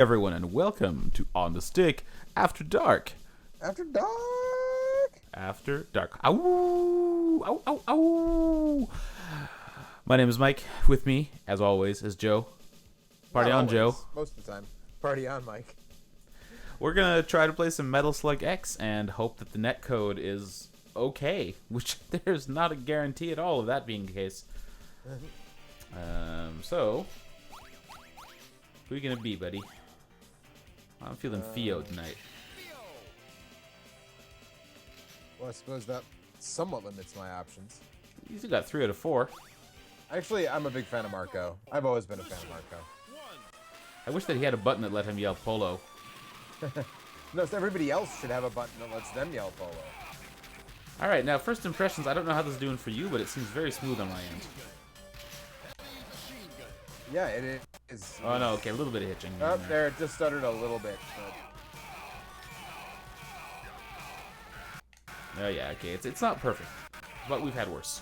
Everyone, and welcome to On the Stick After Dark. After dark. After dark. Ow! Ow! Ow! Ow! My name is Mike. With me, as always, is Joe. Party Not on, always, Joe. Most of the time. Party on, Mike. We're gonna try to play some Metal Slug X and hope that the netcode is okay, which there's not a guarantee at all of that being the case. So who are you gonna be, buddy? I'm feeling Theo tonight. Well, I suppose that somewhat limits my options. You still got 3 out of 4. Actually, I'm a big fan of Marco. I've always been a fan of Marco. I wish that he had a button that let him yell polo. No, so everybody else should have a button that lets them yell polo. Alright, now first impressions, I don't know how this is doing for you, but it seems very smooth on my end. Yeah, it is. Oh no, okay, a little bit of hitching. Oh, there, it just stuttered a little bit. Oh yeah, okay, it's not perfect, but we've had worse.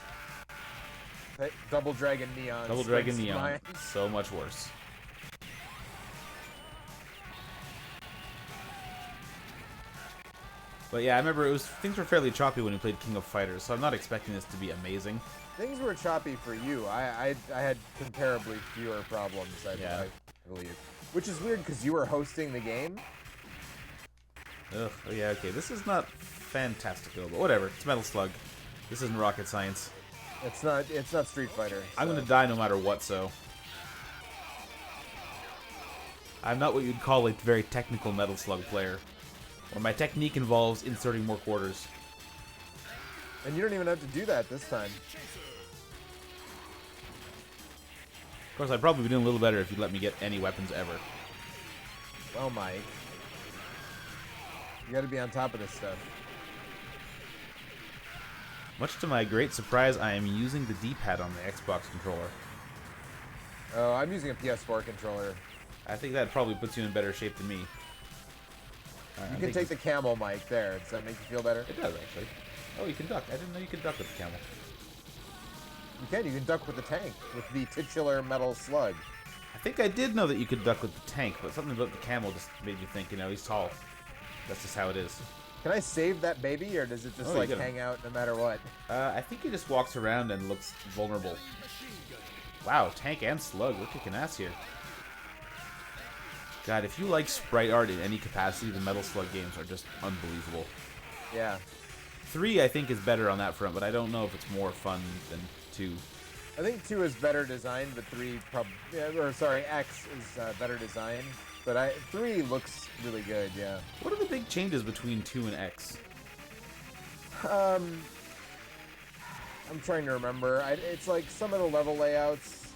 But Double Dragon Neon. Double Dragon springs to Neon, mind. so much worse. But yeah, I remember things were fairly choppy when we played King of Fighters, so I'm not expecting this to be amazing. Things were choppy for you. I had comparably fewer problems, I believe. Which is weird because you were hosting the game. Ugh, oh yeah, okay, this is not fantastical, but whatever. It's Metal Slug. This isn't rocket science. It's not Street Fighter. I'm so. gonna die no matter what, so. I'm not what you'd call a very technical Metal Slug player. Or my technique involves inserting more quarters. And you don't even have to do that this time. Of course, I'd probably be doing a little better if you'd let me get any weapons ever. Well, Mike, you got to be on top of this stuff. Much to my great surprise, I am using the D-pad on the Xbox controller. Oh, I'm using a PS4 controller. I think that probably puts you in better shape than me. You can take the camel, Mike. There. Does that make you feel better? It does, actually. Oh, you can duck. I didn't know you could duck with the camel. You can. You can duck with the tank, with the titular Metal Slug. I think I did know that you could duck with the tank, but something about the camel just made me think, he's tall. That's just how it is. Can I save that baby, or does it just hang out no matter what? I think he just walks around and looks vulnerable. Wow, tank and slug. We're kicking ass here. God, if you like sprite art in any capacity, the Metal Slug games are just unbelievable. Yeah. 3, I think, is better on that front, but I don't know if it's more fun than 2. I think 2 is better designed, but 3 X is better designed. But 3 looks really good, yeah. What are the big changes between 2 and X? I'm trying to remember. It's like some of the level layouts.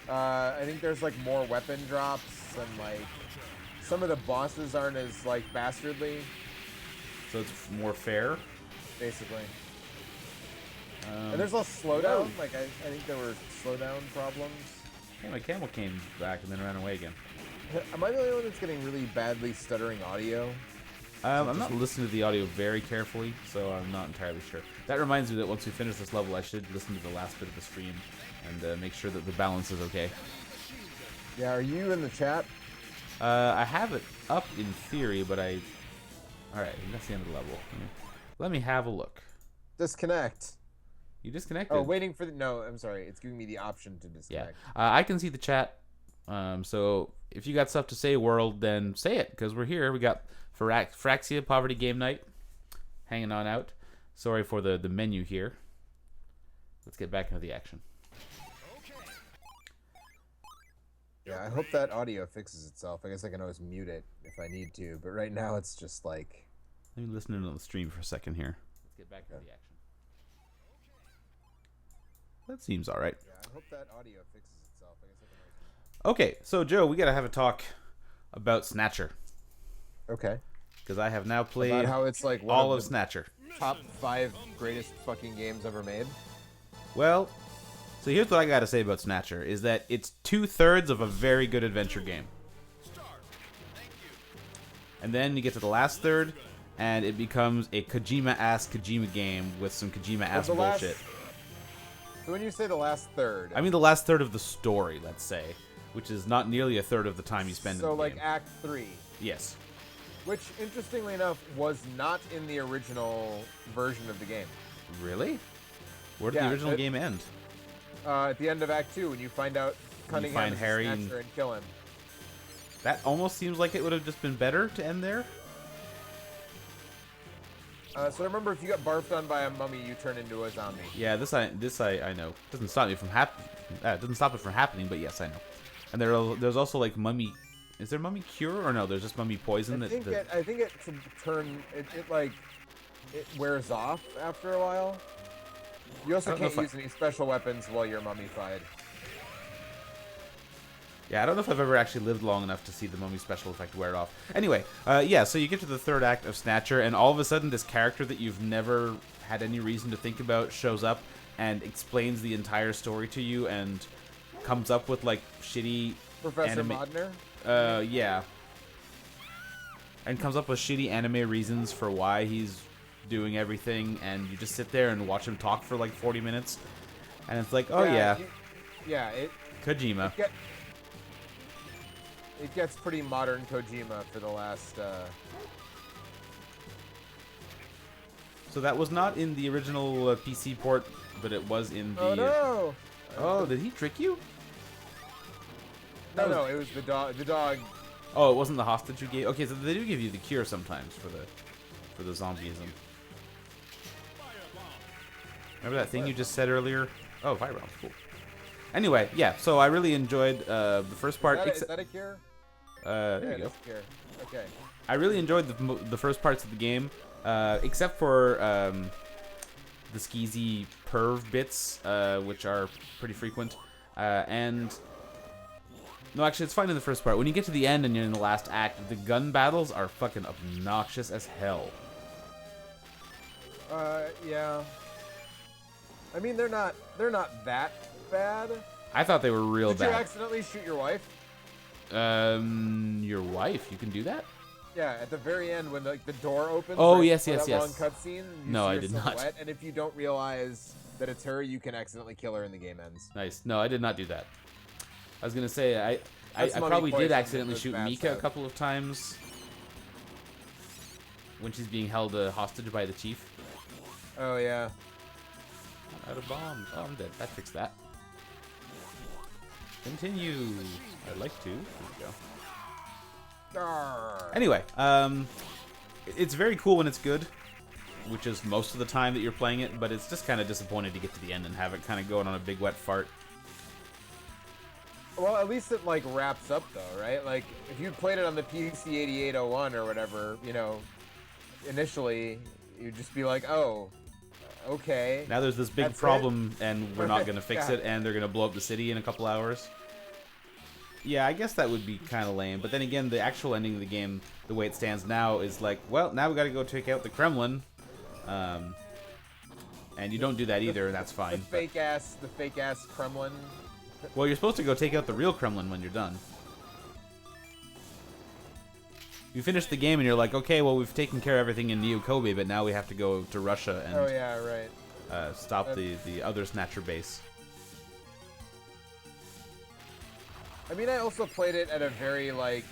I think there's like more weapon drops and like some of the bosses aren't as like bastardly. So it's more fair? Basically. And there's less slowdown. Like I think there were slowdown problems. Hey, my camel came back and then ran away again. Am I the only one that's getting really badly stuttering audio? I'm not listening to the audio very carefully, so I'm not entirely sure. That reminds me that once we finish this level, I should listen to the last bit of the stream and make sure that the balance is okay. Yeah, are you in the chat? I have it up in theory, but Alright, that's the end of the level. Let me have a look. Disconnect. You disconnected? Oh, waiting for the... No, I'm sorry. It's giving me the option to disconnect. Yeah, I can see the chat. So if you got stuff to say, world, then say it, because we're here. We got Fraxia, Poverty Game Night, hanging on out. Sorry for the menu here. Let's get back into the action. Yeah, I hope that audio fixes itself. I guess I can always mute it if I need to, but right now it's just like... Let me listen in on the stream for a second here. Let's get back into the action. That seems alright. Yeah, I hope that audio fixes itself. I guess I can always... Okay, so Joe, we gotta have a talk about Snatcher. Okay. Because I have now played about how it's like all of Snatcher. Top 5 greatest fucking games ever made. Well, so here's what I gotta say about Snatcher, is that it's 2/3 of a very good adventure game. And then you get to the last third, and it becomes a Kojima-ass Kojima game with some Kojima-ass bullshit. So when you say the last third... I mean the last third of the story, let's say. which is not nearly a third of the time you spend in the So like game. Act 3. Yes. Which, interestingly enough, was not in the original version of the game. Really? Where did Yeah, the original game end? At the end of Act 2, when you find out Cunningham find is Harry a and- Snatcher and kill him. That almost seems like it would have just been better to end there. So remember, if you got barfed on by a mummy, you turn into a zombie. Yeah, this I know. Doesn't stop me from doesn't stop it from happening, but yes, I know. And there's also like mummy. Is there mummy cure or no? There's just mummy poison. I think it wears off after a while. You also can't use any special weapons while you're mummified. Yeah, I don't know if I've ever actually lived long enough to see the mummy special effect wear off. Anyway, yeah, so you get to the third act of Snatcher, and all of a sudden this character that you've never had any reason to think about shows up and explains the entire story to you and comes up with, like, shitty... Professor Modner? Yeah. And comes up with shitty anime reasons for why he's doing everything, and you just sit there and watch him talk for, like, 40 minutes. And it's like, oh, yeah. Kojima. It gets pretty modern Kojima for the last, So that was not in the original PC port, but it was in the... Oh, no! Oh, did he trick you? No, it was the dog. The dog... Oh, it wasn't the hostage you gave? Okay, so they do give you the cure sometimes for the zombieism. Remember that thing you just said earlier? Oh, fire rounds, cool. Anyway, yeah, so I really enjoyed the first part. Is that a cure? There you go. Cure. Okay. I really enjoyed the first parts of the game, except for the skeezy perv bits, which are pretty frequent. No, actually, it's fine in the first part. When you get to the end and you're in the last act, the gun battles are fucking obnoxious as hell. Yeah. I mean, they're not that bad. I thought they were real bad. Did you accidentally shoot your wife? Your wife? You can do that? Yeah, at the very end when like the door opens. Oh, right yes. that long cutscene. No, see I her did silhouette, not. And if you don't realize that it's her, you can accidentally kill her and the game ends. Nice. No, I did not do that. I was gonna say I Mummy probably did poison accidentally that shoot goes Mika a fast out. couple of times when she's being held hostage by the chief. Oh yeah. Out of bombs. Oh, I'm dead. That fixed that. Continue. I'd like to. There we go. Arr. Anyway, it's very cool when it's good, which is most of the time that you're playing it, but it's just kind of disappointing to get to the end and have it kind of going on a big wet fart. Well, at least it like wraps up though, right? Like if you played it on the PC 8801 or whatever, you know, initially you'd just be like, oh, okay. Now there's this big That's problem, and we're not going to fix Yeah. it, and they're going to blow up the city in a couple hours. Yeah, I guess that would be kind of lame. But then again, the actual ending of the game, the way it stands now, is like, well, now we got to go take out the Kremlin. And you don't do that either, and that's fine. The fake ass Kremlin. Well, you're supposed to go take out the real Kremlin when you're done. You finish the game and you're like, okay, well, we've taken care of everything in Neo Kobe, but now we have to go to Russia and Oh yeah, right. stop the other Snatcher base. I mean, I also played it at a very like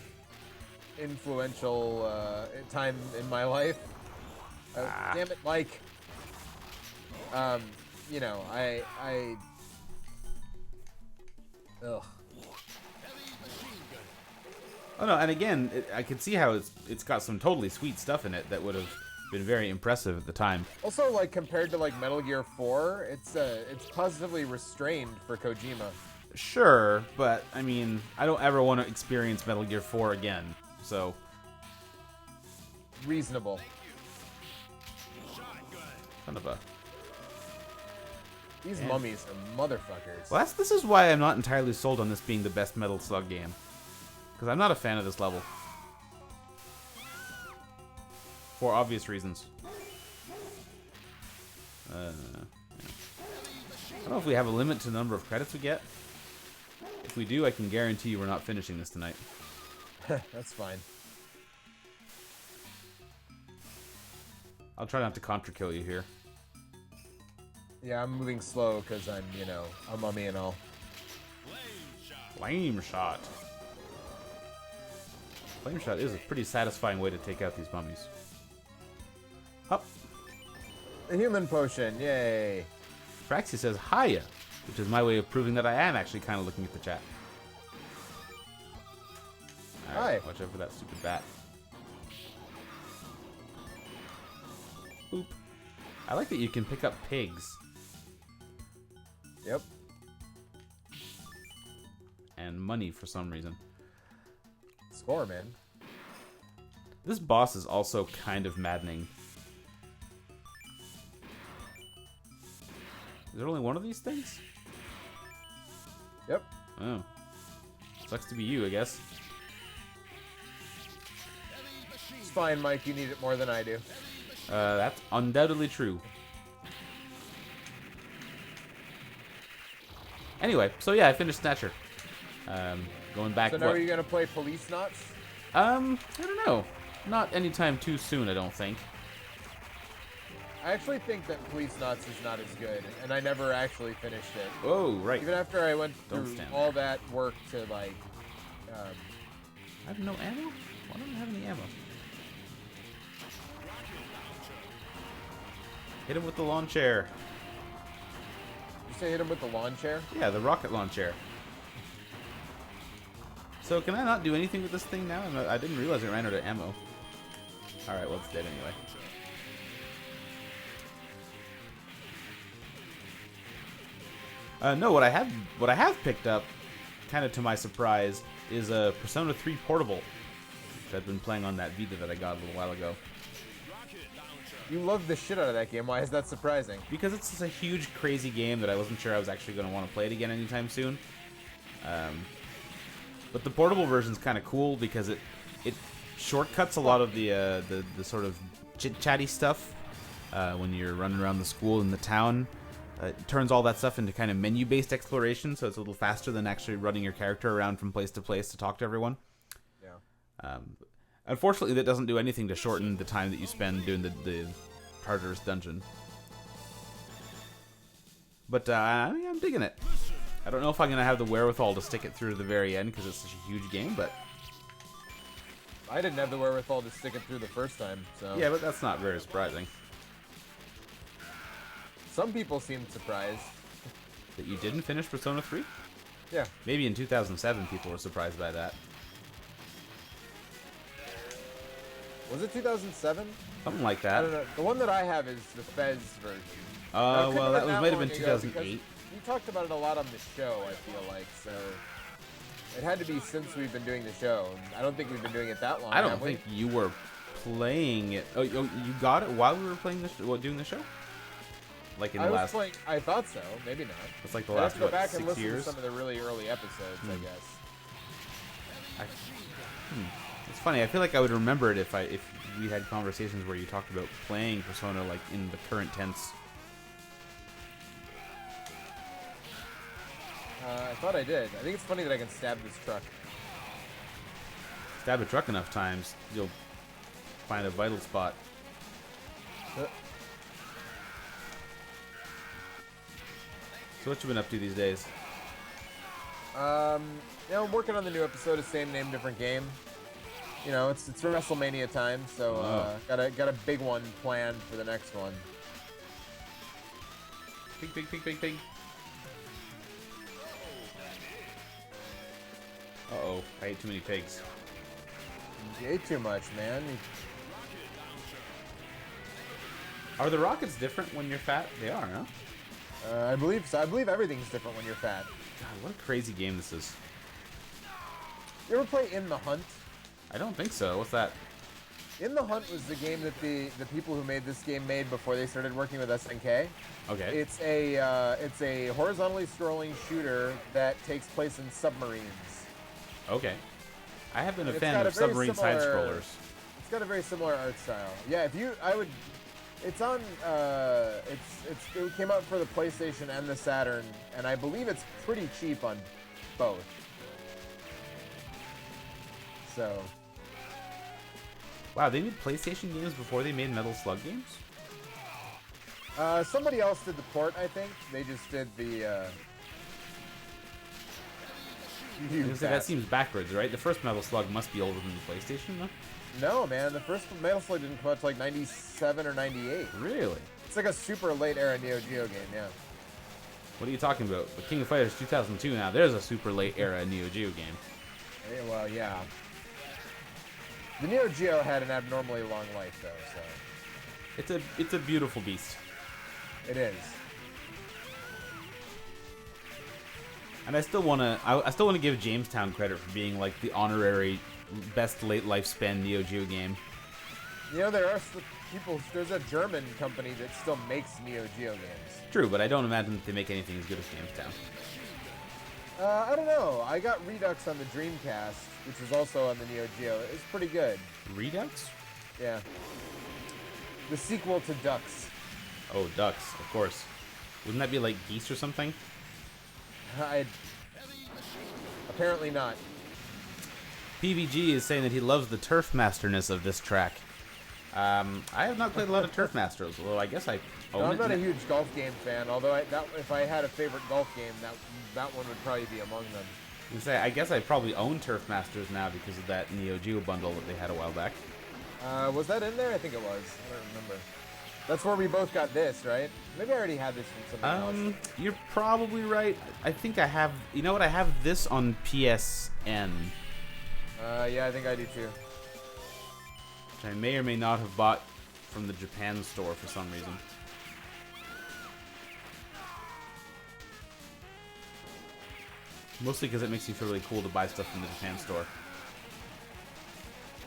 influential time in my life. Damn it, Mike. You know, ugh. Oh no, and again, I can see how it's got some totally sweet stuff in it that would have been very impressive at the time. Also, like compared to like Metal Gear 4, it's positively restrained for Kojima. Sure, but I mean, I don't ever want to experience Metal Gear 4 again, so... Reasonable. Kind of a... These mummies are motherfuckers. Well, this is why I'm not entirely sold on this being the best Metal Slug game. Because I'm not a fan of this level. For obvious reasons. Yeah. I don't know if we have a limit to the number of credits we get. If we do, I can guarantee you we're not finishing this tonight. That's fine. I'll try not to contra kill you here. Yeah, I'm moving slow because I'm, you know, a mummy and all. Flame shot. Flame shot is a pretty satisfying way to take out these mummies. Up. The human potion, yay. Fraxia says hiya, which is my way of proving that I am actually kind of looking at the chat. All right, Hi. watch out for that stupid bat. Boop. I like that you can pick up pigs. Yep. And money for some reason. Score, man. This boss is also kind of maddening. Is there only one of these things? Yep. Oh. Sucks to be you, I guess. It's fine, Mike. You need it more than I do. That's undoubtedly true. Anyway, so yeah, I finished Snatcher. Going back. So now are you gonna play Police Knots? I don't know. Not anytime too soon, I don't think. I actually think that Police Knots is not as good, and I never actually finished it. Oh, right. Even after I went Don't through stand all that work to, like, I have no ammo? Why don't I have any ammo? Hit him with the lawn chair. you say hit him with the lawn chair? Yeah, the rocket lawn chair. So can I not do anything with this thing now? I didn't realize it ran out of ammo. Alright, well, it's dead anyway. No, what I have picked up, kind of to my surprise, is a Persona 3 Portable, which I've been playing on that Vita that I got a little while ago. You love the shit out of that game. Why is that surprising? Because it's just a huge, crazy game that I wasn't sure I was actually going to want to play it again anytime soon. But the portable version's kind of cool because it shortcuts a lot of the sort of chit-chatty stuff when you're running around the school in the town. It turns all that stuff into kind of menu-based exploration, so it's a little faster than actually running your character around from place to talk to everyone. Yeah. Unfortunately, that doesn't do anything to shorten the time that you spend doing the Tartarus dungeon. But I'm digging it. I don't know if I'm going to have the wherewithal to stick it through to the very end because it's such a huge game, but... I didn't have the wherewithal to stick it through the first time, so... Yeah, but that's not very surprising. Some people seemed surprised. That you didn't finish Persona 3? Yeah. Maybe in 2007 people were surprised by that. Was it 2007? Something like I that. don't know. The one that I have is the Fez version. Well, that might have been long ago 2008. We talked about it a lot on the show, I feel like, so... It had to be since we've been doing the show. I don't think we've been doing it that long, I don't have we? think you were playing it. Oh, you got it while we were playing doing the show? Like in the last... I thought so. Maybe not. It's like the I'd have last, to go what, back and 6 listen years? to some of the really early episodes, I guess. It's funny. I feel like I would remember it if we had conversations where you talked about playing Persona like in the current tense. I thought I did. I think it's funny that I can stab this truck. Stab a truck enough times, you'll find a vital spot. So what you been up to these days? I'm working on the new episode of Same Name Different Game. You know, it's WrestleMania time, so got a big one planned for the next one. Pig. Uh-oh, I ate too many pigs. You ate too much, man. Are the rockets different when you're fat? They are, huh? I believe so. I believe everything's different when you're fat. God, what a crazy game this is. You ever play In the Hunt? I don't think so. What's that? In the Hunt was the game that the people who made this game made before they started working with SNK. Okay. It's a horizontally scrolling shooter that takes place in submarines. Okay. I have been a It's fan got of a very submarine similar- side-scrollers. It's got a very similar art style. Yeah, it's on, it came out for the PlayStation and the Saturn, and I believe it's pretty cheap on both. So. Wow, they made PlayStation games before they made Metal Slug games? Somebody else did the port, I think. They just did the, You That bet. seems backwards, right? The first Metal Slug must be older than the PlayStation, though. No, man, the first Metal Slug didn't come out till like 97 or 98. Really? It's like a super late era Neo Geo game, yeah. What are you talking about? The King of Fighters 2002 now. There's a super late era Neo Geo game. Well, yeah. The Neo Geo had an abnormally long life, though, so It's a beautiful beast. it is. And I still wanna give Jamestown credit for being like the honorary best late lifespan Neo Geo game. You know, there's a German company that still makes Neo Geo games. True, but I don't imagine that they make anything as good as Jamestown. I don't know. I got Redux on the Dreamcast, which was also on the Neo Geo. It's pretty good. Redux? Yeah. The sequel to Ducks. Oh, ducks, of course. Wouldn't that be like geese or something? Apparently not. PVG is saying that he loves the Turf Masterness of this track. I have not played a lot of Turf Masters, although I guess I own No, it. I'm not a huge golf game fan, although if I had a favorite golf game, that one would probably be among them. I guess I probably own Turf Masters now because of that Neo Geo bundle that they had a while back. Was that in there? I think it was. I don't remember. That's where we both got this, right? Maybe I already had this from something else. You're probably right. I think I have. You know what? I have this on PSN, Yeah, I think I do too. which I may or may not have bought from the Japan store for some reason. Mostly because it makes me feel really cool to buy stuff from the Japan store.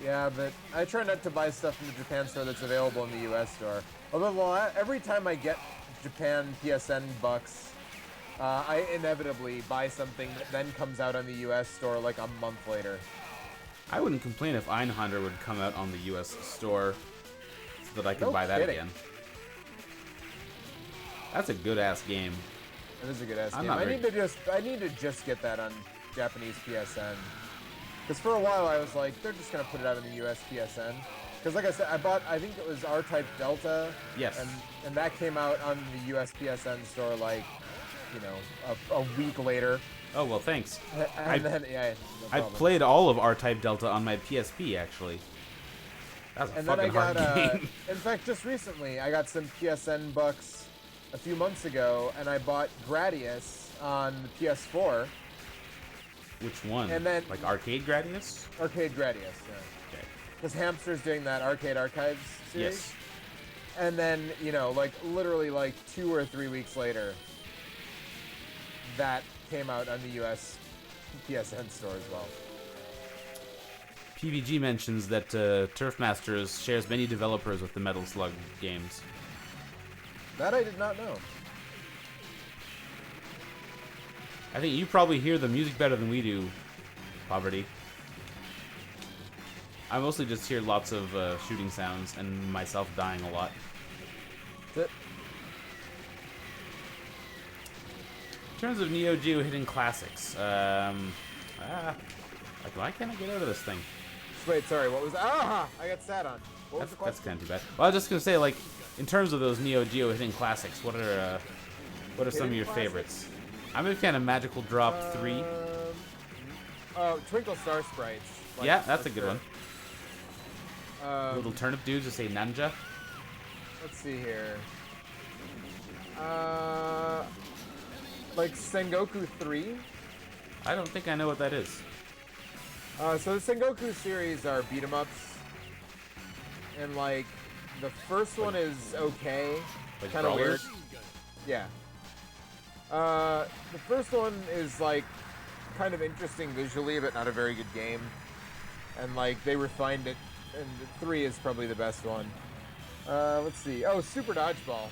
Yeah, but I try not to buy stuff from the Japan store that's available in the US store. Although, every time I get Japan PSN bucks, I inevitably buy something that then comes out on the US store like a month later. I wouldn't complain if Einhunter would come out on the US store so that I could No buy that kidding. again. That's a good-ass game. It is a good ass I'm game. not I very- need to just get that on Japanese PSN. Because for a while I was like, they're just gonna put it out on the US PSN. Because like I said, I think it was R-Type Delta. Yes. And that came out on the US PSN store like, you know, a week later. Oh, well, thanks. And then, yeah, no I problem. played all of R-Type Delta on my PSP, actually. That's a And then I fucking got, hard game. in fact, just recently, I got some PSN bucks a few months ago, and I bought Gradius on the PS4, Which one? and then- Like Arcade Gradius? Arcade Gradius, yeah. Okay. Because Hamster's doing that Arcade Archives series. Yes. And then, you know, like, literally, like, 2 or 3 weeks later, that came out on the US PSN store as well. PVG mentions that Turf Masters shares many developers with the Metal Slug games. That I did not know. I think you probably hear the music better than we do, Poverty. I mostly just hear lots of shooting sounds and myself dying a lot. That's it. In terms of Neo Geo hidden classics, like, why can't I get out of this thing? Wait, sorry, what was that? Ah! I got sat on. What was the That's question? kind of too bad. Well, I was just gonna say, like, in terms of those Neo Geo hidden classics, what are some of your favorites? I'm a fan of Magical Drop 3. Oh, Twinkle Star Sprites. Like, Yeah, that's a for good sure. one. Little turnip dudes that say Nanja. Let's see here. Like Sengoku 3. I don't think I know what that is. So the Sengoku series are beat 'em ups, and like the first one is okay, Like kind of weird. brawlers? Yeah. The first one is like kind of interesting visually, but not a very good game. And like they refined it, and 3 is probably the best one. Let's see. Oh, Super Dodgeball.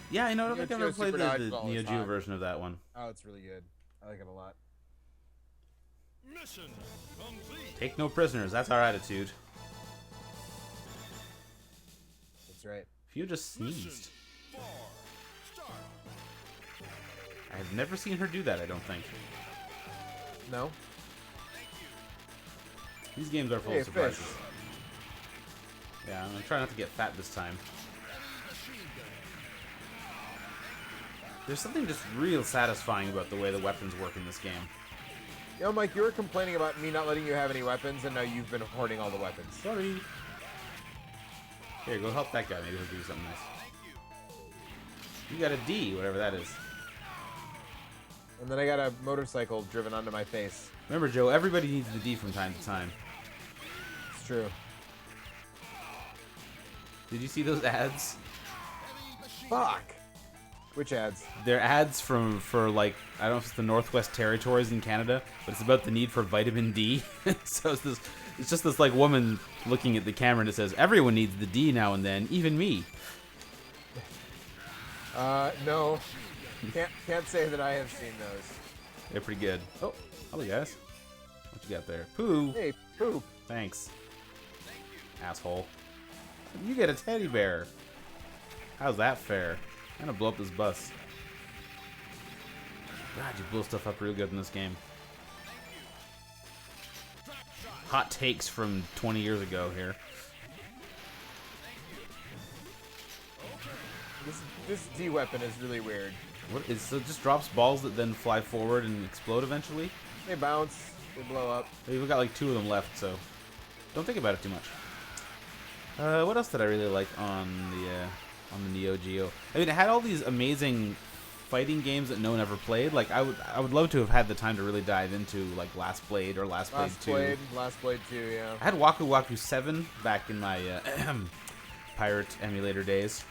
Yeah, I know. I don't Neo think I've Geo ever played Super the Dodgeball Neo is Geo hot. version of that one. Oh, it's really good. I like it a lot. Mission complete. Take no prisoners. That's our attitude. That's right. If you just sneezed. 4. Start. I've never seen her do that, I don't think. No. These games are full Hey, of surprises. fish. Yeah, I'm gonna try not to get fat this time. There's something just real satisfying about the way the weapons work in this game. You know, Mike, you were complaining about me not letting you have any weapons, and now you've been hoarding all the weapons. Sorry. Here, go help that guy. Maybe he'll do something nice. You got a D, whatever that is. And then I got a motorcycle driven onto my face. Remember, Joe, everybody needs the D from time to time. It's true. Did you see those ads? Fuck. Which ads? They're ads for like, I don't know if it's the Northwest Territories in Canada, but it's about the need for vitamin D. So it's just this like woman looking at the camera and it says, everyone needs the D now and then, even me. No. Can't say that I have seen those. They're pretty good. Oh, hello guys. What you got there? Pooh. Hey, poop. Thanks. Asshole. You get a teddy bear. How's that fair? I'm gonna blow up this bus. God, you blow stuff up real good in this game. Hot takes from 20 years ago here. This D weapon is really weird. What is so? It just drops balls that then fly forward and explode eventually. They bounce. They blow up. We've got like 2 of them left, so don't think about it too much. What else did I really like on the Neo Geo? I mean, it had all these amazing fighting games that no one ever played. Like I would love to have had the time to really dive into like Last Blade or Last Blade 2. Last Blade 2, yeah. I had Waku Waku 7 back in my pirate emulator days.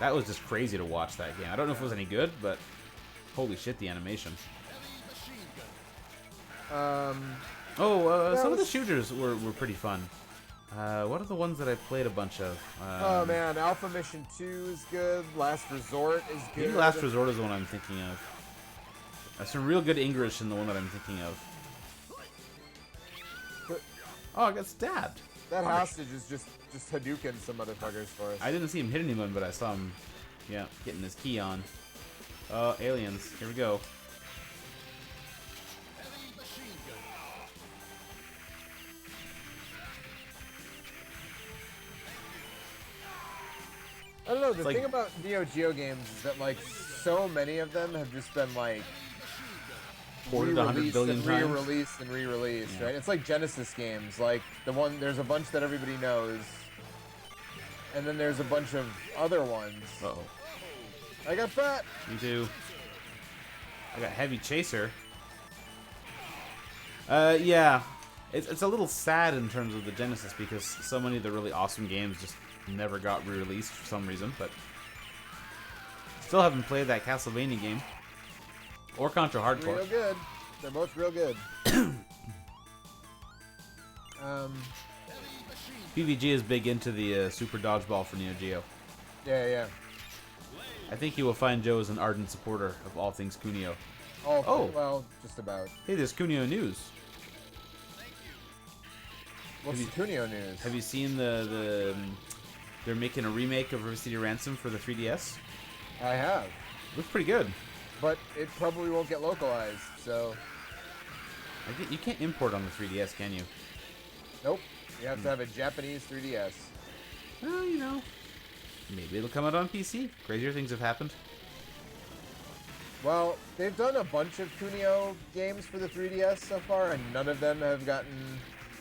That was just crazy to watch that game. I don't know if it was any good, but holy shit, the animation. Some of the shooters were pretty fun. What are the ones that I played a bunch of? Oh man, Alpha Mission 2 is good. Last Resort is good. Maybe Last Resort is the one I'm thinking of. There's some real good English in the one that I'm thinking of. But oh, I got stabbed. that hostage is just Hadouken some motherfuckers for us. I didn't see him hit anyone, but I saw him, yeah, getting his key on. Oh, aliens. Here we go. I don't know, the like- thing about Neo Geo games is that, like, so many of them have just been, like, Ported 100 billion times. re-released and re-released, Yeah. right? It's like Genesis games. Like, there's a bunch that everybody knows, and then there's a bunch of other ones. Uh-oh. I got fat! Me too. I got Heavy Chaser. Yeah. It's a little sad in terms of the Genesis because so many of the really awesome games just never got re-released for some reason, but still haven't played that Castlevania game. Or Contra Hardcore. Real good. They're both real good. PVG is big into the Super Dodgeball for Neo Geo. Yeah. I think you will find Joe is an ardent supporter of all things Kunio. Oh, well, just about. Hey, there's Kunio news. What's the Kunio news? Have you seen they're making a remake of River City Ransom for the 3DS? I have. Looks pretty good. But it probably won't get localized, so... You can't import on the 3DS, can you? Nope. You have to have a Japanese 3DS. Well, you know, maybe it'll come out on PC. Crazier things have happened. Well, they've done a bunch of Kunio games for the 3DS so far, and none of them have gotten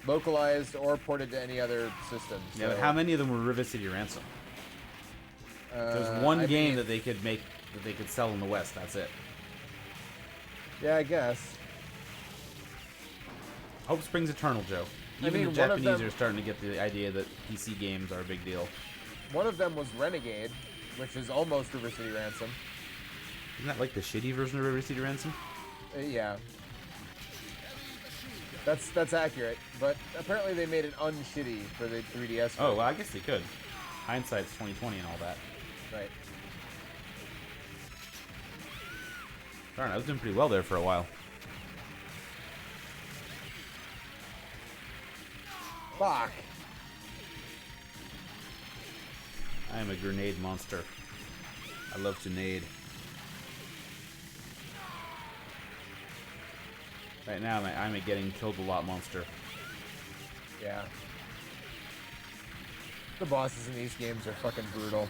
localized or ported to any other system. Yeah, so, but how many of them were River City Ransom? There's one I game mean, that they could make, that they could sell in the West. That's it. Yeah, I guess. Hope springs eternal, Joe. I Even mean, the one of Japanese them- are starting to get the idea that PC games are a big deal. One of them was Renegade, which is almost River City Ransom. Isn't that like the shitty version of River City Ransom? Yeah. That's accurate, but apparently they made it unshitty for the 3DS. Oh, well, I guess they could. Hindsight's 2020 and all that. Right. Darn, I was doing pretty well there for a while. Fuck. I am a grenade monster. I love to nade. Right now, I'm a getting killed a lot monster. Yeah. The bosses in these games are fucking brutal.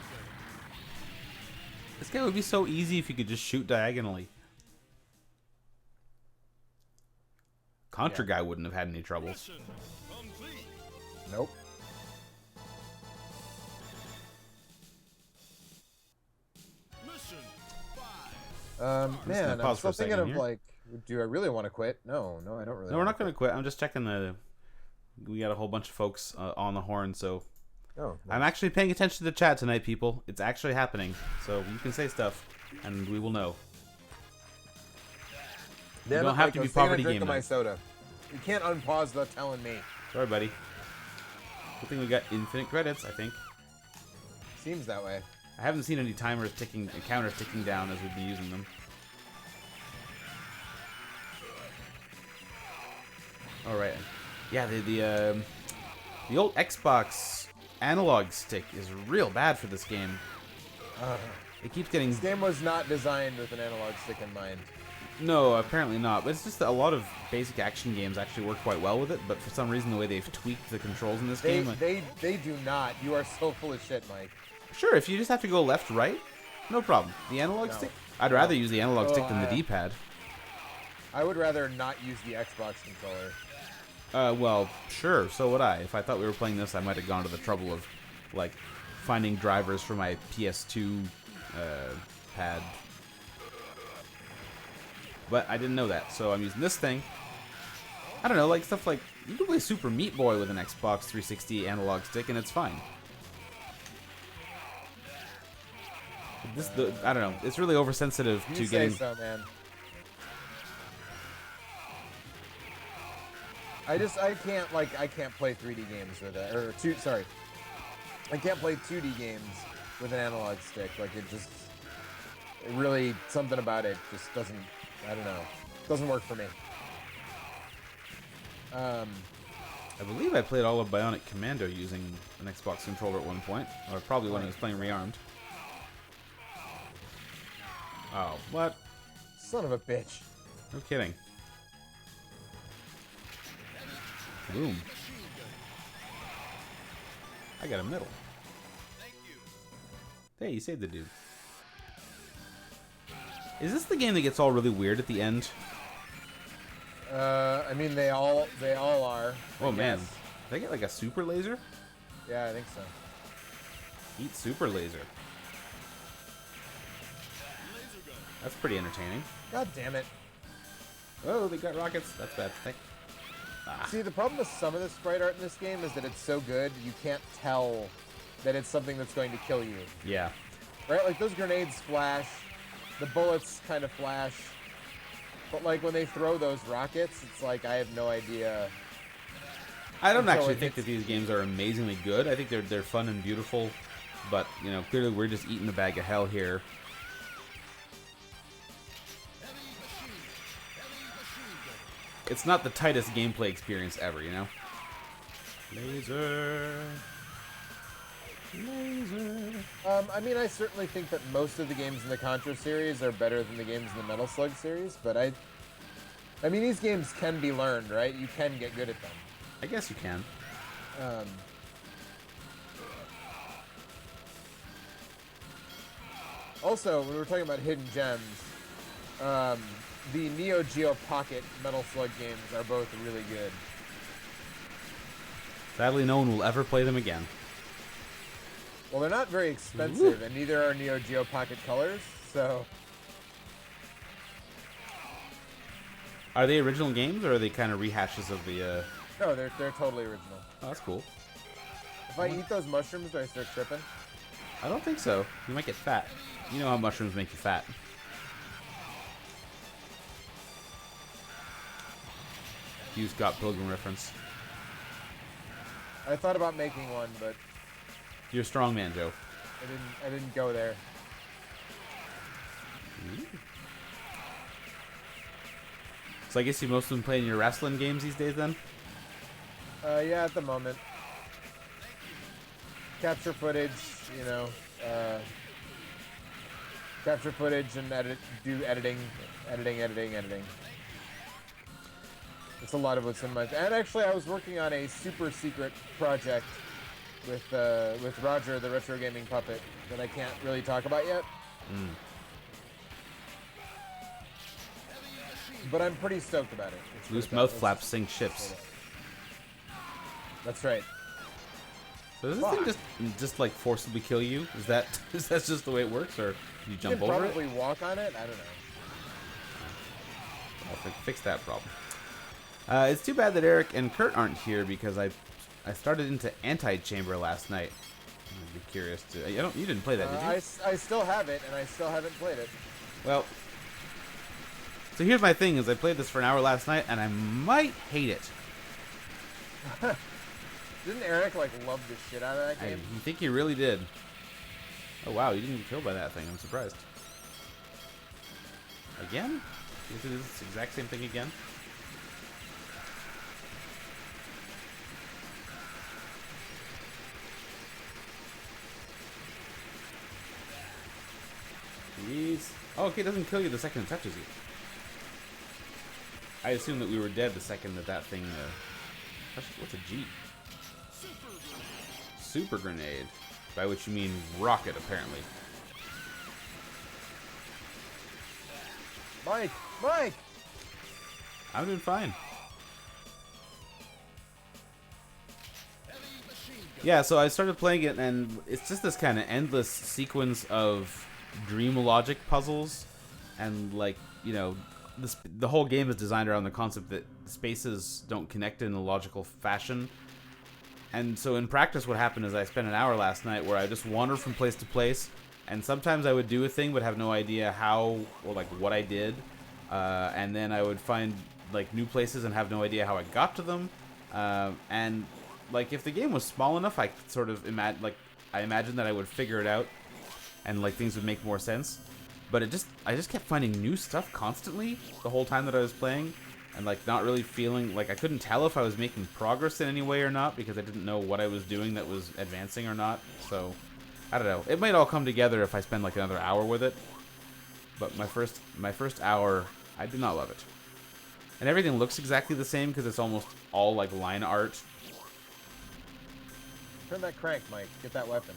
This guy would be so easy if you could just shoot diagonally. Contra guy wouldn't have had any troubles. Mission complete. Nope. Mission 5. gonna Man, I'm pause for still a thinking second of here. like, do I really want to quit? No, I don't really. No, we're not going to quit. I'm just checking the... We got a whole bunch of folks on the horn, so... Oh, I'm actually paying attention to the chat tonight, people. It's actually happening. So you can say stuff, and we will know. You don't have to be poverty game my night. soda. You can't unpause without telling me. Sorry, buddy. Good thing we got infinite credits, I think. Seems that way. I haven't seen any timers ticking, counters ticking down as we've been using them. All right. Yeah, the old Xbox analog stick is real bad for this game. It keeps getting... This game was not designed with an analog stick in mind. No, apparently not. But it's just that a lot of basic action games actually work quite well with it. But for some reason, the way they've tweaked the controls in this game... They do not. You are so full of shit, Mike. Sure, if you just have to go left, right, no problem. The analog stick? I'd rather use the analog stick than the D-pad. I would rather not use the Xbox controller. Well, sure, so would I. If I thought we were playing this, I might have gone to the trouble of, like, finding drivers for my PS2 pad. But I didn't know that, so I'm using this thing. I don't know, like, stuff like... You can play Super Meat Boy with an Xbox 360 analog stick, and it's fine. I don't know. It's really oversensitive to getting... You say so, man. I can't play 3D games with it. I can't play 2D games with an analog stick. Like, it really, something about it just doesn't, I don't know. Doesn't work for me. I believe I played all of Bionic Commando using an Xbox controller at one point. Or probably when I was playing Rearmed. Oh, what? Son of a bitch. No kidding. Boom. I got a medal. Hey, you saved the dude. Is this the game that gets all really weird at the end? I mean, they all are. Oh man, they get like a super laser? Yeah, I think so. Eat super laser. That's pretty entertaining. God damn it. Oh, they got rockets. That's bad. See, the problem with some of the sprite art in this game is that it's so good, you can't tell that it's something that's going to kill you. Yeah. Right? Like, those grenades flash, the bullets kind of flash, but, like, when they throw those rockets, it's like, I have no idea. I don't actually think that these games are amazingly good. I think they're fun and beautiful, but, you know, clearly we're just eating a bag of hell here. It's not the tightest gameplay experience ever, you know? Laser. Laser. I mean, I certainly think that most of the games in the Contra series are better than the games in the Metal Slug series, but I mean, these games can be learned, right? You can get good at them. I guess you can. Also, when we're talking about hidden gems, the Neo Geo Pocket Metal Slug games are both really good. Sadly, no one will ever play them again. Well, they're not very expensive, and neither are Neo Geo Pocket Colors, so... Are they original games, or are they kind of rehashes of the, No, they're totally original. Oh, that's cool. If I eat those mushrooms, do I start tripping? I don't think so. You might get fat. You know how mushrooms make you fat. Hugh Scott Pilgrim reference. I thought about making one, but You're a strong man, Joe. I didn't go there. So I guess you mostly been playing your wrestling games these days then? Yeah, at the moment. Capture footage, you know, capture footage and do editing. It's a lot of what's in my... And actually, I was working on a super secret project with Roger, the retro gaming puppet, that I can't really talk about yet. but I'm pretty stoked about it. Let's Loose put it mouth that- flaps let's- sink ships. That's right. So does this thing just like forcibly kill you? Is that just the way it works, or can you jump You can over probably it? walk on it. I don't know. I'll fix that problem. It's too bad that Eric and Kurt aren't here because I started into Anti-Chamber last night. I'd be curious to. You didn't play that, did you? I still have it, and I still haven't played it. Well, so here's my thing: is I played this for an hour last night, and I might hate it. Didn't Eric like love the shit out of that I game? think he really did. Oh wow, you didn't get killed by that thing. I'm surprised. Again? Is it this exact same thing again? Jeez. Oh, okay, it doesn't kill you the second it touches you. I assumed that we were dead the second that thing. What's a G? Super grenade. By which you mean rocket, apparently. Mike! I'm doing fine. Yeah, so I started playing it, and it's just this kind of endless sequence of dream logic puzzles, and like, you know, the whole game is designed around the concept that spaces don't connect in a logical fashion. And so in practice, what happened is I spent an hour last night where I just wandered from place to place, and sometimes I would do a thing but have no idea how or like what I did, and then I would find like new places and have no idea how I got to them, and like if the game was small enough, I could sort of I imagined that I would figure it out, and like things would make more sense. But I just kept finding new stuff constantly the whole time that I was playing. And like not really feeling like I couldn't tell if I was making progress in any way or not because I didn't know what I was doing that was advancing or not. So I don't know. It might all come together if I spend like another hour with it. But my first hour, I did not love it. And everything looks exactly the same because it's almost all like line art. Turn that crank, Mike. Get that weapon.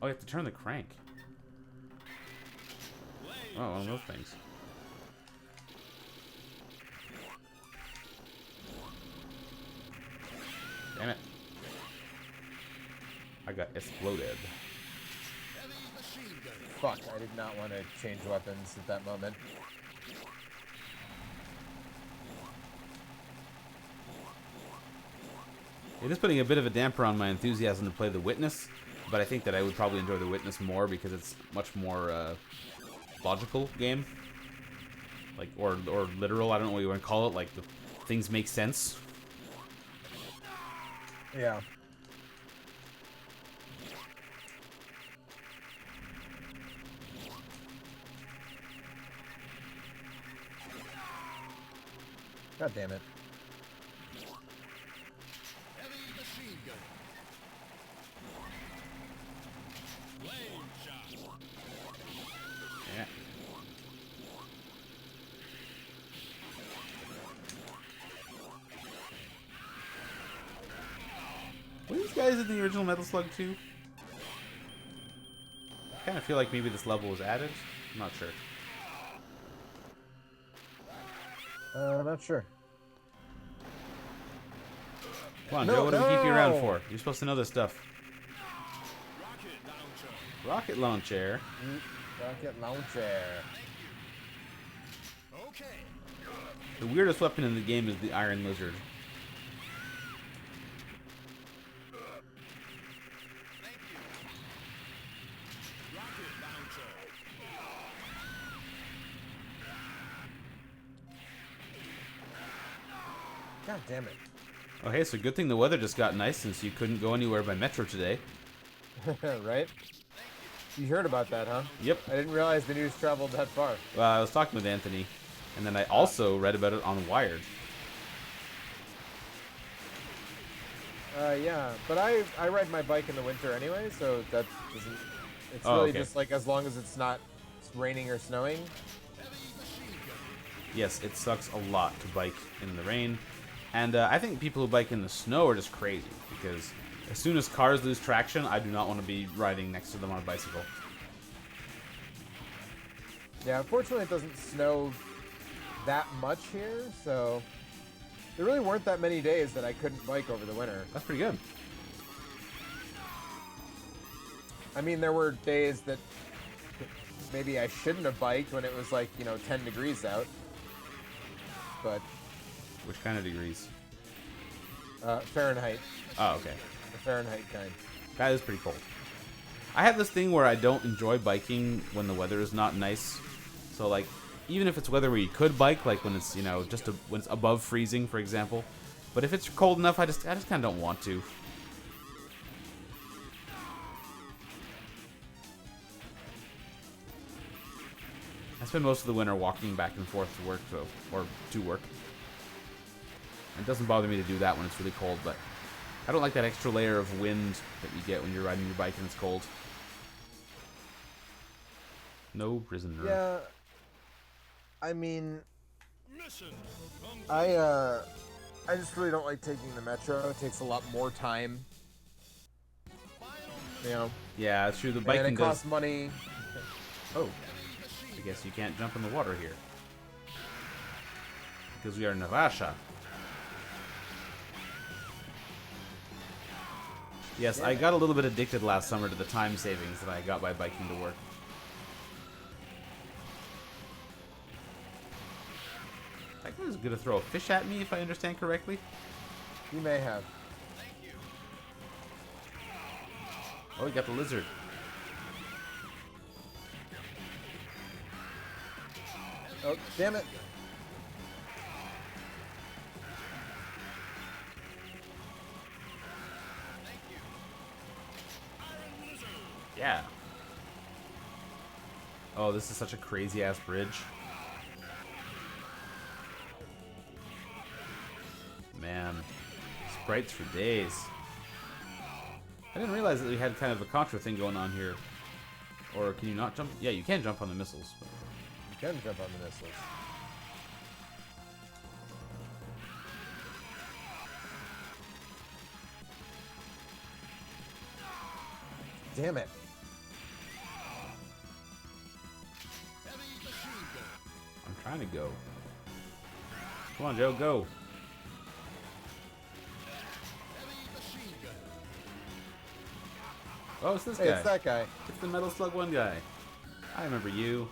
Oh, you have to turn the crank. Oh, one of those things. Damn it. I got exploded. Fuck, I did not want to change weapons at that moment. It is putting a bit of a damper on my enthusiasm to play The Witness, but I think that I would probably enjoy The Witness more because it's much more logical game. Like, or literal, I don't know what you want to call it, like the things make sense. Yeah. God damn it. Heavy machine gun. Flame shot. Yeah. Were these guys in the original Metal Slug 2? I kind of feel like maybe this level was added. I'm not sure. I'm not sure. Come on, No, Joe, what do we keep you around no. for? You're supposed to know this stuff. Rocket launcher. Rocket launcher. Rocket launcher. Okay. The weirdest weapon in the game is the Iron Lizard. Thank you. Rocket launcher. God damn it. Oh, hey, so good thing the weather just got nice since you couldn't go anywhere by metro today. Right? You heard about that, huh? Yep. I didn't realize the news traveled that far. Well, I was talking with Anthony, and then I also read about it on Wired. Yeah, but I ride my bike in the winter anyway, so that doesn't. It's Oh, really okay. just like as long as it's not raining or snowing. Yes, it sucks a lot to bike in the rain. And I think people who bike in the snow are just crazy, because as soon as cars lose traction, I do not want to be riding next to them on a bicycle. Yeah, unfortunately it doesn't snow that much here, so there really weren't that many days that I couldn't bike over the winter. That's pretty good. I mean, there were days that maybe I shouldn't have biked when it was like, 10 degrees out. But Which kind of degrees? Fahrenheit. Oh, okay. The Fahrenheit kind. That is pretty cold. I have this thing where I don't enjoy biking when the weather is not nice. So like, even if it's weather where you could bike, like when it's when it's above freezing, for example. But if it's cold enough, I just kind of don't want to. I spend most of the winter walking back and forth to work, or to work. It doesn't bother me to do that when it's really cold, but I don't like that extra layer of wind that you get when you're riding your bike and it's cold. No prisoner. Yeah. I mean, Mission I just really don't like taking the metro. It takes a lot more time. Yeah, it's true. The And biking it does. costs money. Oh, I guess you can't jump in the water here because we are in Navasha. Yes, I got a little bit addicted last summer to the time savings that I got by biking to work. That guy was going to throw a fish at me, if I understand correctly. You may have. Oh, he got the lizard. Oh, damn it. Yeah. Oh, this is such a crazy ass bridge. Man, sprites for days. I didn't realize that we had kind of a Contra thing going on here. Or can you not jump? Yeah, you can jump on the missiles. But... You can jump on the missiles. Damn it. heavy machine gun. I'm trying to go. Come on, Joe, go. Heavy machine gun. Oh, it's this Hey, guy. it's that guy. It's the Metal Slug 1 guy. I remember you.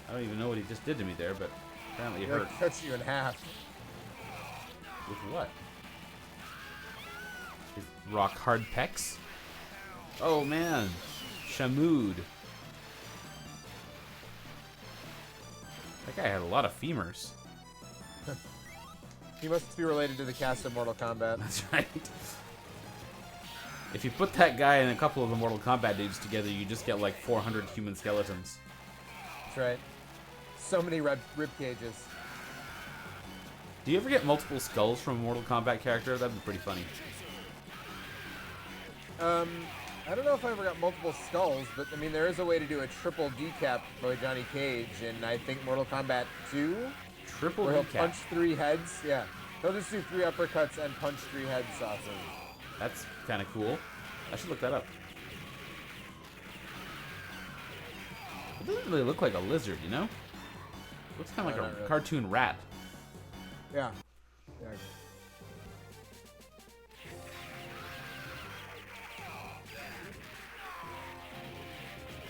I don't even know what he just did to me there, but apparently it He hurt. cuts you in half. With what? His rock hard pecs? Oh man, Shamood. That guy had a lot of femurs. He must be related to the cast of Mortal Kombat. That's right. If you put that guy and a couple of the Mortal Kombat dudes together, you just get like 400 human skeletons. That's right. So many rib cages. Do you ever get multiple skulls from a Mortal Kombat character? That'd be pretty funny. I don't know if I ever got multiple skulls, but I mean, there is a way to do a triple decap by Johnny Cage in, I think, Mortal Kombat 2. Triple Where he'll recap. punch 3 heads. Yeah. He'll just do 3 uppercuts and punch 3 heads off of. That's kind of cool. I should look that up. It doesn't really look like a lizard, you know? It looks kind of No, like not a really. cartoon rat. Yeah. Yeah.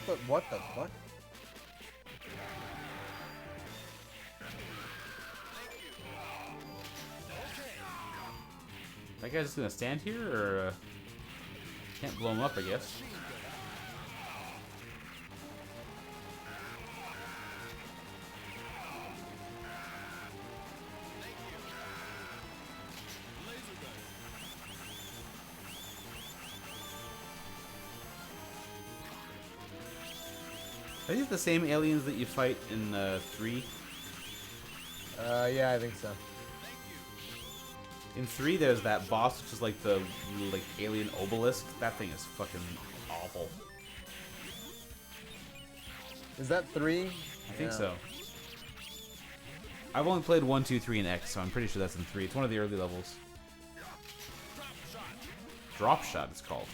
But what the fuck? That guy's just gonna stand here, or can't blow him up, I guess. Laser gun. Are these the same aliens that you fight in 3? Yeah, I think so. In 3, there's that boss, which is like the alien obelisk. That thing is fucking awful. Is that 3? I think so. I've only played 1, 2, 3, and X, so I'm pretty sure that's in 3. It's one of the early levels. Drop shot, it's called.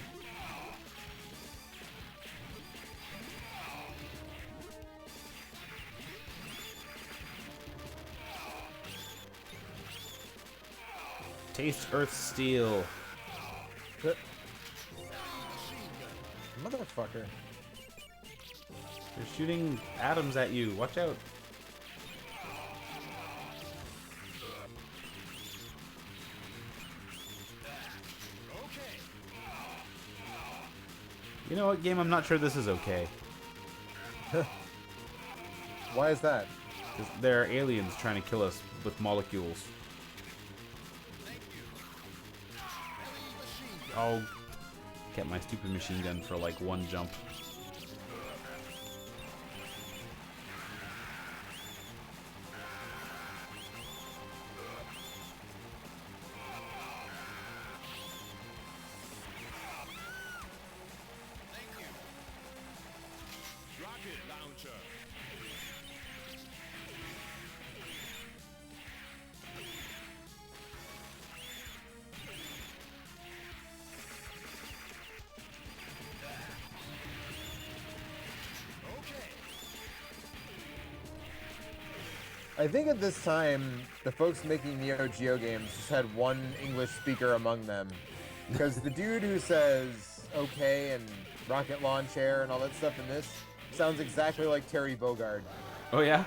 Taste Earth Steel. Motherfucker. They're shooting atoms at you. Watch out. You know what, game? I'm not sure this is okay. Why is that? Because there are aliens trying to kill us with molecules. I'll get my stupid machine gun for like one jump. Rocket launcher. I think at this time, the folks making Neo Geo games just had one English speaker among them. Because the dude who says okay and rocket launch air and all that stuff in this sounds exactly like Terry Bogard. Oh yeah?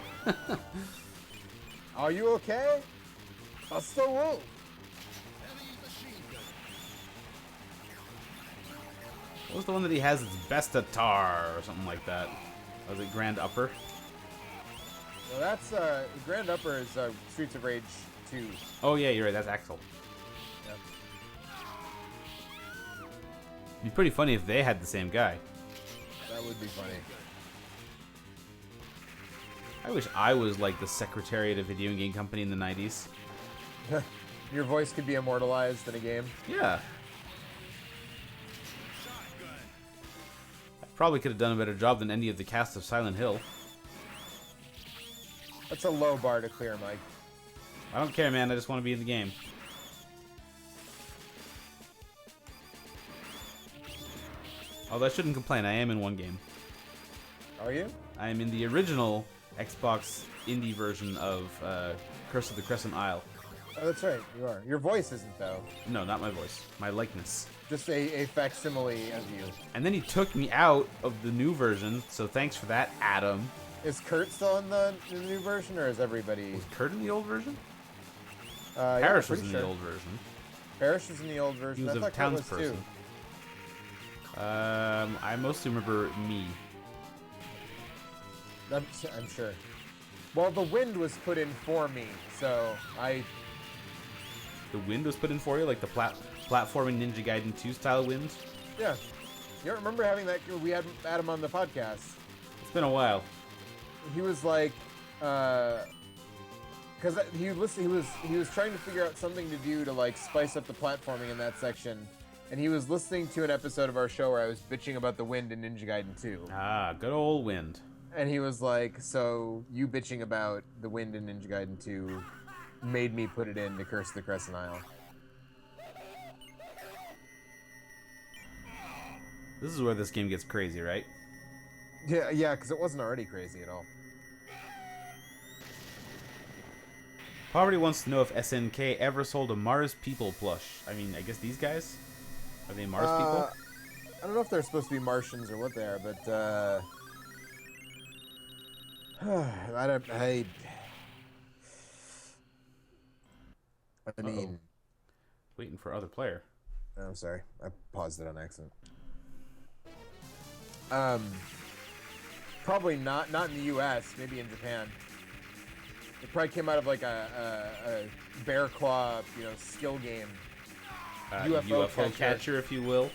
Are you okay? Bust the wolf. Heavy machine gun. What was the one that he has? It's Bestatar or something like that. Was it Grand Upper? No, that's Grand Upper is Streets of Rage 2. Oh yeah, you're right. That's Axel. Yeah. It'd be pretty funny if they had the same guy. That would be funny. I wish I was like the secretary at a video game company in the 90s. Your voice could be immortalized in a game. Yeah. Shotgun. I probably could have done a better job than any of the cast of Silent Hill. That's a low bar to clear, Mike. I don't care, man. I just want to be in the game. Although I shouldn't complain. I am in one game. Are you? I am in the original Xbox indie version of Curse of the Crescent Isle. Oh, that's right. You are. Your voice isn't, though. No, not my voice. My likeness. Just a facsimile of you. And then he took me out of the new version, so thanks for that, Adam. Is Kurt still in the new version, or is everybody? Was Kurt in the old version? Yeah, Parrish was pretty in sure. the old version. Parrish was in the old version. He was I a thought Kurt was townsperson. too. I mostly remember me. I'm sure. Well, the wind was put in for me, so I. The wind was put in for you, like the platforming Ninja Gaiden 2 style wind. Yeah. You don't remember having that? We had Adam on the podcast. It's been a while. He was like, because he was trying to figure out something to do to like spice up the platforming in that section, and he was listening to an episode of our show where I was bitching about the wind in Ninja Gaiden 2. Ah, good old wind. And he was like, so you bitching about the wind in Ninja Gaiden 2 made me put it in to Curse of the Crescent Isle. This is where this game gets crazy, right? Yeah, because it wasn't already crazy at all. Poverty wants to know if SNK ever sold a Mars People plush. I mean, I guess these guys? Are they Mars people? I don't know if they're supposed to be Martians or what they are, but I mean, Waiting for other player. I'm sorry, I paused it on accident. Probably not in the U.S. Maybe in Japan. It probably came out of like a bear claw, skill game. UFO catcher, if you will.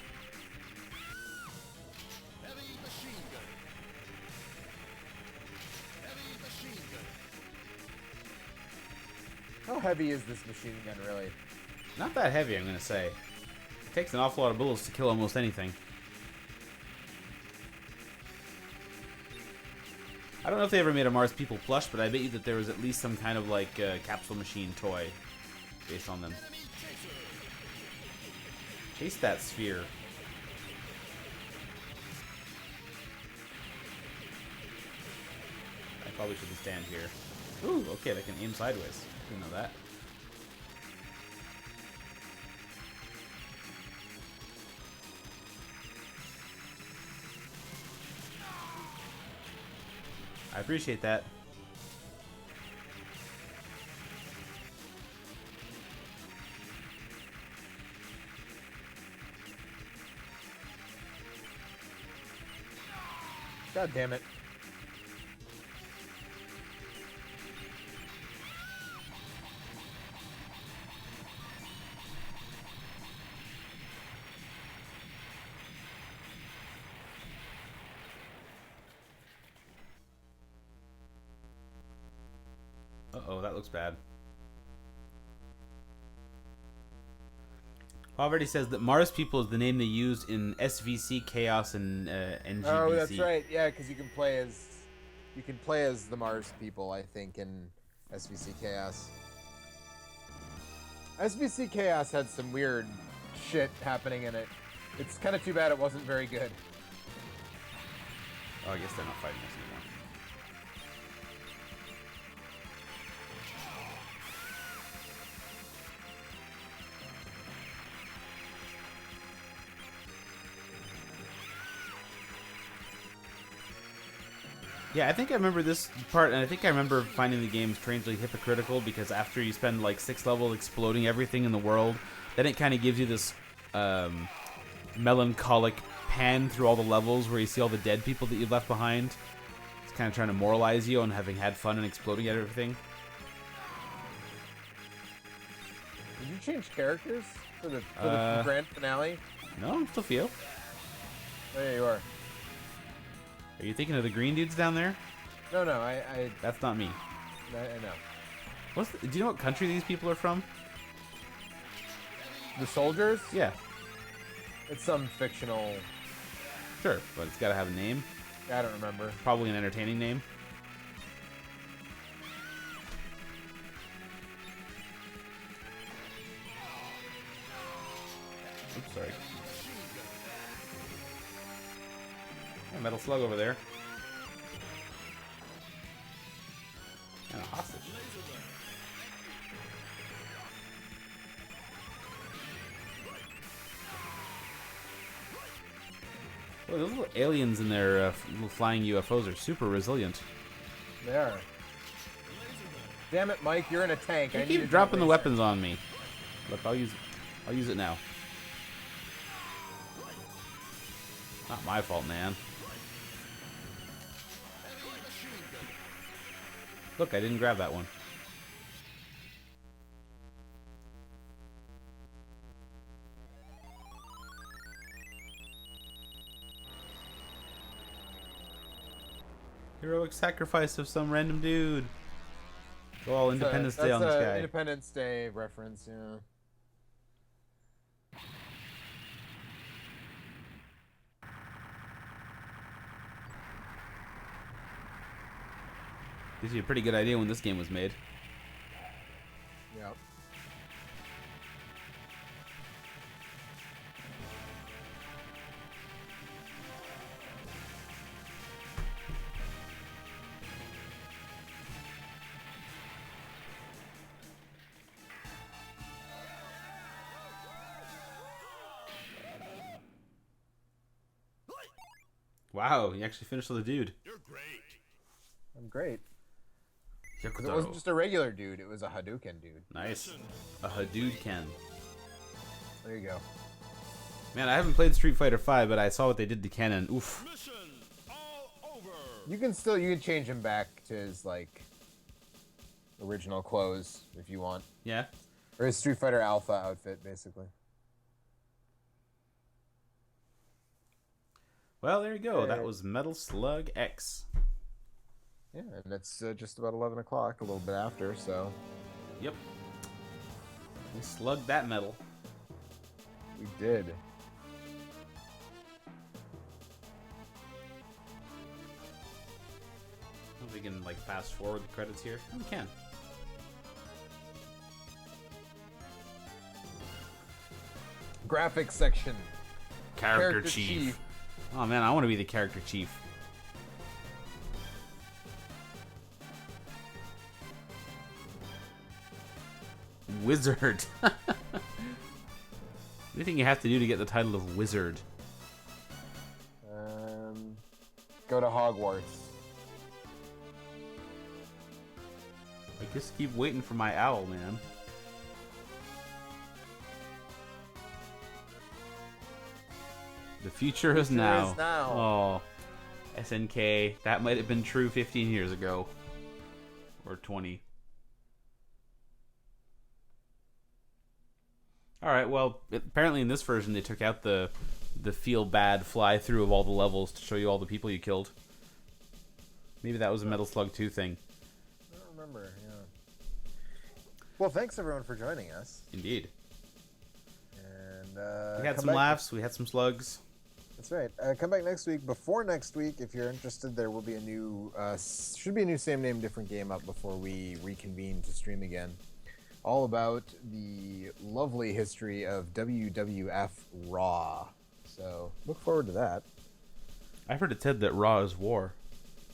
Heavy machine gun. Heavy machine gun. How heavy is this machine gun, really? Not that heavy, I'm gonna say. It takes an awful lot of bullets to kill almost anything. I don't know if they ever made a Mars People plush, but I bet you that there was at least some kind of like capsule machine toy based on them. Chase that sphere. I probably shouldn't stand here. Ooh, okay, they can aim sideways. Didn't know that. I appreciate that. God damn it. Uh-oh, that looks bad. Poverty says that Mars People is the name they used in SVC Chaos and NGBC. Oh, that's right. Yeah, because you can play as the Mars people, I think, in SVC Chaos. SVC Chaos had some weird shit happening in it. It's kind of too bad it wasn't very good. Oh, I guess they're not fighting us anymore. Yeah, I think I remember this part, and I think I remember finding the game strangely hypocritical, because after you spend like 6 levels exploding everything in the world, then it kind of gives you this melancholic pan through all the levels where you see all the dead people that you've left behind. It's kind of trying to moralize you on having had fun and exploding everything. Did you change characters for the grand finale? No, I'm still Theo. Oh, yeah, you are. Are you thinking of the green dudes down there? No, I That's not me. know. Do you know what country these people are from? The soldiers? Yeah, It's some fictional... sure, but it's got to have a name. I don't remember. Probably an entertaining name. Oops, sorry. Oh, Metal Slug over there. And a hostage. Oh, those little aliens in their little flying UFOs are super resilient. They are. Damn it, Mike! You're in a tank. You I need keep a dropping the laser. weapons on me. Look, I'll use it now. Not my fault, man. Look, I didn't grab that one. Heroic sacrifice of some random dude. Go all Independence Day on this guy. Independence Day reference, yeah. Gives you a pretty good idea when this game was made. Yep. Wow, you actually finished with a dude. You're great. I'm great. 'Cause it wasn't just a regular dude, it was a Hadouken dude. Nice. A Hadouken. There you go. Man, I haven't played Street Fighter V, but I saw what they did to Ken, and oof. Mission all over. You can change him back to his, like, original clothes if you want. Yeah. Or his Street Fighter Alpha outfit, basically. Well, there you go. That was Metal Slug X. Yeah, and it's just about 11 o'clock, a little bit after, so... Yep. We slugged that metal. We did. I don't know if we can, like, fast forward the credits here. Oh, we can. Graphics section. Character chief. Oh, man, I want to be the character chief. Wizard. What do you think you have to do to get the title of wizard? Go to Hogwarts. I just keep waiting for my owl, man. The future is now. Oh, SNK. That might have been true 15 years ago. Or 20. Alright, well, apparently in this version they took out the feel bad fly through of all the levels to show you all the people you killed. Maybe that was a Metal Slug 2 thing. I don't remember, yeah. Well, thanks everyone for joining us. Indeed. And we had some laughs, we had some slugs. That's right. Come back next week. Before next week, if you're interested, there will be a new, should be a new same name, different game up before we reconvene to stream again. All about the lovely history of WWF Raw. So look forward to that. I've heard it said that Raw is war.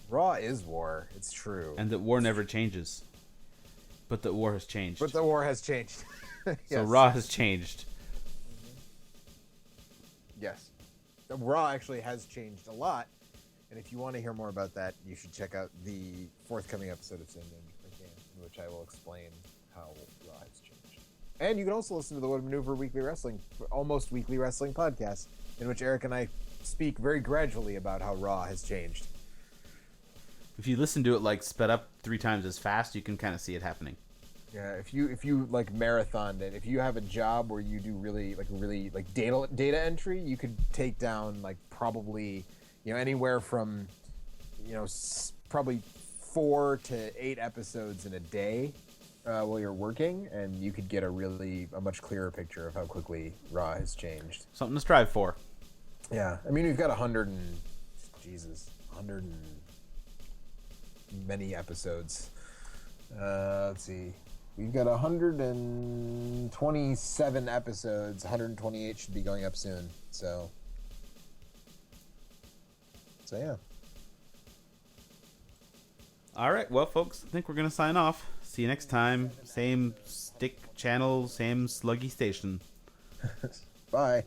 Raw is war. It's true. And that war never changes. But that war has changed. But the war has changed. Yes. So Yes. Raw has changed. Yes. The Raw actually has changed a lot. And if you want to hear more about that, you should check out the forthcoming episode of Same Name Different Game, in which I will explain how Raw has changed. And you can also listen to the What Maneuver Weekly Wrestling, almost weekly wrestling podcast, in which Eric and I speak very gradually about how Raw has changed. If you listen to it like sped up 3 times as fast, you can kind of see it happening. Yeah, if you like marathoned it, if you have a job where you do really data entry, you could take down like probably, anywhere from, probably 4 to 8 episodes in a day while you're working, and you could get a much clearer picture of how quickly Raw has changed. Something to strive for. Yeah, I mean we've got 100 and many episodes. Let's see. We've got 127 episodes. 128 should be going up soon. So yeah. All right, well, folks, I think we're going to sign off. See you next time. Same stick channel, same sluggy station. Bye.